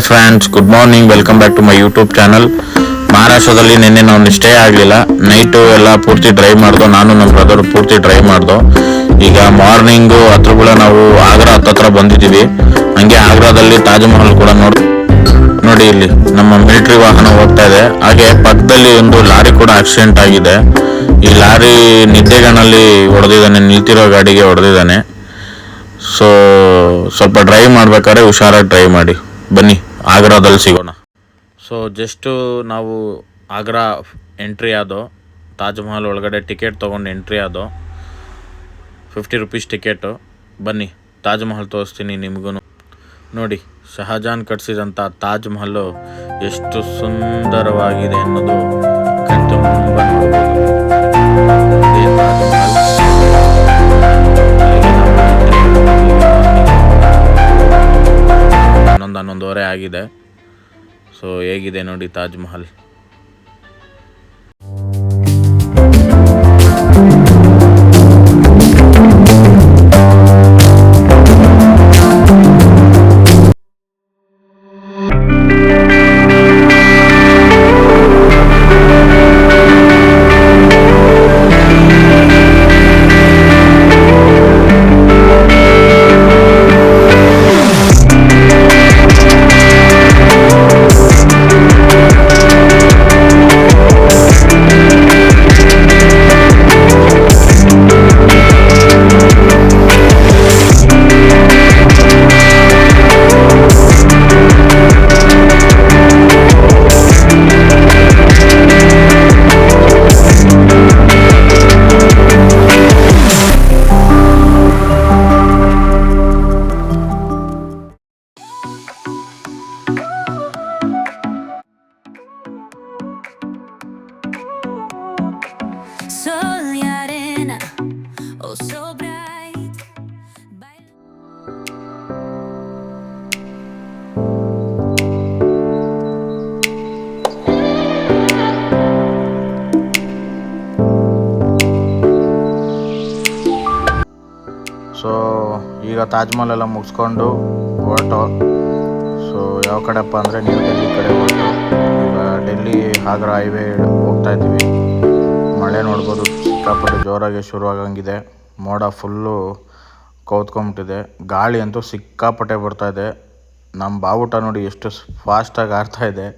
Friends, good morning. Welcome back to my YouTube channel. ಮಹಾರಾಷ್ಟ್ರದಲ್ಲಿ ನಿನ್ನೆ ನಾವು ಸ್ಟೇ ಆಗಲಿಲ್ಲ. ನೈಟು ಎಲ್ಲ ಪೂರ್ತಿ ಡ್ರೈವ್ ಮಾಡ್ದೋ, ನಾನು ನಮ್ಮ ಬ್ರದರ್ ಪೂರ್ತಿ ಡ್ರೈವ್ ಮಾಡ್ದೋ. ಈಗ ಮಾರ್ನಿಂಗು ಹತ್ರಗಳ ನಾವು ಆಗ್ರಾ ಹತ್ತತ್ರ ಬಂದಿದ್ದೀವಿ. ಹಂಗೆ ಆಗ್ರಾದಲ್ಲಿ ತಾಜ್ ಮಹಲ್ ಕೂಡ ನೋಡಿ ಇಲ್ಲಿ ನಮ್ಮ ಮಿಲಿಟರಿ ವಾಹನ ಹೋಗ್ತಾ ಇದೆ. ಹಾಗೆ ಪಕ್ಕದಲ್ಲಿ ಒಂದು ಲಾರಿ ಕೂಡ ಆಕ್ಸಿಡೆಂಟ್ ಆಗಿದೆ. ಈ ಲಾರಿ ನಿದ್ದೆಗಣ್ಣಲ್ಲಿ ಹೊಡೆದಿದ್ದಾನೆ, ನಿಲ್ತಿರೋ ಗಾಡಿಗೆ ಹೊಡೆದಿದ್ದಾನೆ. ಸೊ ಸ್ವಲ್ಪ ಡ್ರೈವ್ ಮಾಡ್ಬೇಕಾದ್ರೆ ಹುಷಾರಾಗಿ ಡ್ರೈವ್ ಮಾಡಿ. ಬನ್ನಿ, ಆಗ್ರಾದಲ್ಲಿ ಸಿಗೋಣ. ಸೊ ಜಸ್ಟು ನಾವು ಆಗ್ರಾ ಎಂಟ್ರಿ ಆದೋ, ತಾಜ್ ಮಹಲ್ ಒಳಗಡೆ ಟಿಕೆಟ್ ತೊಗೊಂಡು ಎಂಟ್ರಿ ಆದೋ. 50 rupees ticket. ಬನ್ನಿ, ತಾಜ್ ಮಹಲ್ ತೋರಿಸ್ತೀನಿ ನಿಮಗೂ. ನೋಡಿ, ಶಹಜಾನ್ ಕಟ್ಸಿದಂಥ ತಾಜ್ ಮಹಲ್ಲು ಎಷ್ಟು ಸುಂದರವಾಗಿದೆ ಅನ್ನೋದು ಕಣ್ತುಂಬ ನೋಡ್ಬೋದು. ಇದೇ ತಾಜ್ ಮಹಲ್. ಹನ್ನೊಂದುವರೆ ಆಗಿದೆ. ಸೊ ಹೇಗಿದೆ ನೋಡಿ ತಾಜ್ ಮಹಲ್. ಸೊ ಈಗ ತಾಜ್ ಮಹಲ್ ಎಲ್ಲ ಮುಗಿಸ್ಕೊಂಡು ಹೊರಟು. ಸೊ ಯಾವ ಕಡೆಪ್ಪ ಅಂದರೆ ನ್ಯೂ ಡೆಲ್ಲಿ ಕಡೆ ಹೊರಟು. ಈಗ ಡೆಲ್ಲಿ ಆಗ್ರಾ ಹೈವೇ ಹೋಗ್ತಾ ಇದ್ದೀವಿ. ಮಳೆ ನೋಡ್ಬೋದು, ಸಿಕ್ಕಾಪಟ್ಟೆ ಜೋರಾಗಿ ಶುರುವಾಗಂಗಿದೆ. ಮೋಡ ಫುಲ್ಲು ಕೌತ್ಕೊಂಬಿಟ್ಟಿದೆ. ಗಾಳಿ ಅಂತೂ ಸಿಕ್ಕಾಪಟ್ಟೆ ಬರ್ತಾಯಿದೆ. ನಮ್ಮ ಬಾವುಟ ನೋಡಿ ಎಷ್ಟು ಫಾಸ್ಟಾಗಿ ಆಡ್ತಾಯಿದೆ.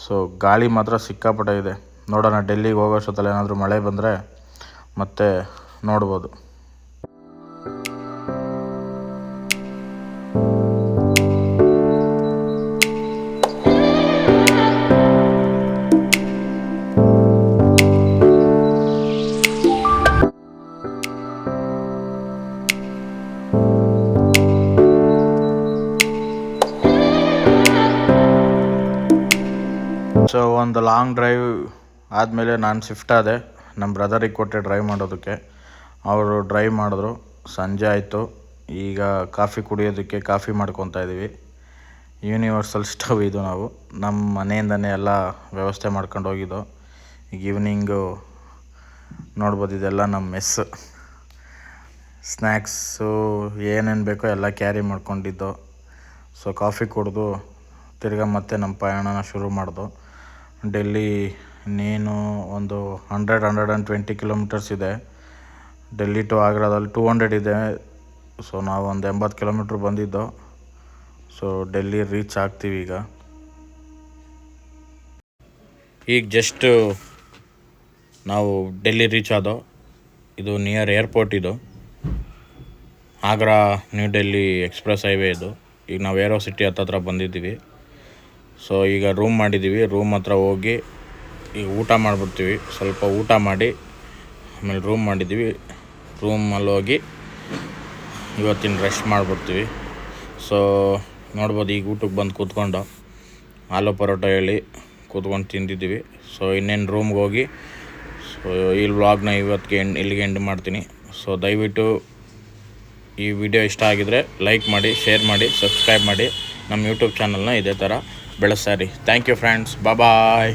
ಸೊ ಗಾಳಿ ಮಾತ್ರ ಸಿಕ್ಕಾಪಟ್ಟೆ ಇದೆ. ನೋಡೋಣ, ಡೆಲ್ಲಿಗೆ ಹೋಗೋಷ್ಟೊತ್ತಲ್ಲಿ ಏನಾದರೂ ಮಳೆ ಬಂದರೆ ಮತ್ತೆ ನೋಡ್ಬೋದು. ಸೊ ಒಂದು ಲಾಂಗ್ ಡ್ರೈವ್ ಆದಮೇಲೆ ನಾನು ಶಿಫ್ಟ್ ಆದೆ. ನಮ್ಮ ಬ್ರದರಿಗೆ ಕೊಟ್ಟೆ ಡ್ರೈವ್ ಮಾಡೋದಕ್ಕೆ. ಅವರು ಡ್ರೈವ್ ಮಾಡಿದ್ರು. ಸಂಜೆ ಆಯಿತು. ಈಗ ಕಾಫಿ ಕುಡಿಯೋದಕ್ಕೆ ಕಾಫಿ ಮಾಡ್ಕೊತಾ ಇದ್ದೀವಿ. ಯೂನಿವರ್ಸಲ್ ಸ್ಟವ್ ಇದು ನಾವು ನಮ್ಮ ಮನೆಯಿಂದನೇ ಎಲ್ಲ ವ್ಯವಸ್ಥೆ ಮಾಡ್ಕೊಂಡು ಹೋಗಿದ್ದು. ಈಗ ಈವ್ನಿಂಗು ನೋಡ್ಬೋದು, ಇದೆಲ್ಲ ನಮ್ಮ ಮೆಸ್. ಸ್ನ್ಯಾಕ್ಸು ಏನೇನು ಬೇಕೋ ಎಲ್ಲ ಕ್ಯಾರಿ ಮಾಡ್ಕೊಂಡಿದ್ದು. ಸೊ ಕಾಫಿ ಕುಡಿದು ತಿರ್ಗಾ ಮತ್ತೆ ನಮ್ಮ ಪ್ರಯಾಣನ ಶುರು ಮಾಡ್ದು. ಡೆಲ್ಲಿ ಇನ್ನೇನು ಒಂದು 120 ಕಿಲೋಮೀಟರ್ಸ್ ಇದೆ. ಡೆಲ್ಲಿ ಟು ಆಗ್ರಾದಲ್ಲಿ 200 ಇದೆ. ಸೊ ನಾವು ಒಂದು 80 ಕಿಲೋಮೀಟ್ರ್ ಬಂದಿದ್ದು. ಸೊ ಡೆಲ್ಲಿ ರೀಚ್ ಆಗ್ತೀವಿ ಈಗ ಜಸ್ಟು ನಾವು ಡೆಲ್ಲಿ ರೀಚ್ ಆದೋ. ಇದು ನಿಯರ್ ಏರ್ಪೋರ್ಟ್. ಇದು Agra new Delhi express highway ಇದು. ಈಗ ನಾವು ಏರೋ ಸಿಟಿ ಹತ್ತತ್ರ ಬಂದಿದ್ದೀವಿ. ಸೊ ಈಗ ರೂಮ್ ಮಾಡಿದ್ದೀವಿ. ರೂಮ್ ಹತ್ರ ಹೋಗಿ ಈಗ ಊಟ ಮಾಡಿಬಿಡ್ತೀವಿ. ಸ್ವಲ್ಪ ಊಟ ಮಾಡಿ ಆಮೇಲೆ ರೂಮ್ ಮಾಡಿದ್ದೀವಿ. ರೂಮಲ್ಲಿ ಹೋಗಿ ಇವತ್ತಿನ ರೆಸ್ಟ್ ಮಾಡಿಬಿಡ್ತೀವಿ. ಸೊ ನೋಡ್ಬೋದು, ಈಗ ಊಟಕ್ಕೆ ಬಂದು ಕೂತ್ಕೊಂಡು ಆಲೂ ಪರೋಟ ಹೇಳಿ ಕೂತ್ಕೊಂಡು ತಿಂದಿದ್ದೀವಿ. ಸೊ ಇನ್ನೇನು ರೂಮ್ಗೆ ಹೋಗಿ ಸೊ ಈ ವ್ಲಾಗ್ನ ಇವತ್ತಿಗೆ ಇಲ್ಲಿಗೆ ಎಂಡ್ ಮಾಡ್ತೀನಿ. ಸೊ ದಯವಿಟ್ಟು ಈ ವಿಡಿಯೋ ಇಷ್ಟ ಆಗಿದರೆ ಲೈಕ್ ಮಾಡಿ, ಶೇರ್ ಮಾಡಿ, ಸಬ್ಸ್ಕ್ರೈಬ್ ಮಾಡಿ. ನಮ್ಮ ಯೂಟ್ಯೂಬ್ ಚಾನಲ್ನ ಇದೇ ಥರ ಬೆಳೆಸ್ತಾ ಇರಿ. Thank you friends. ಬಾಯ್.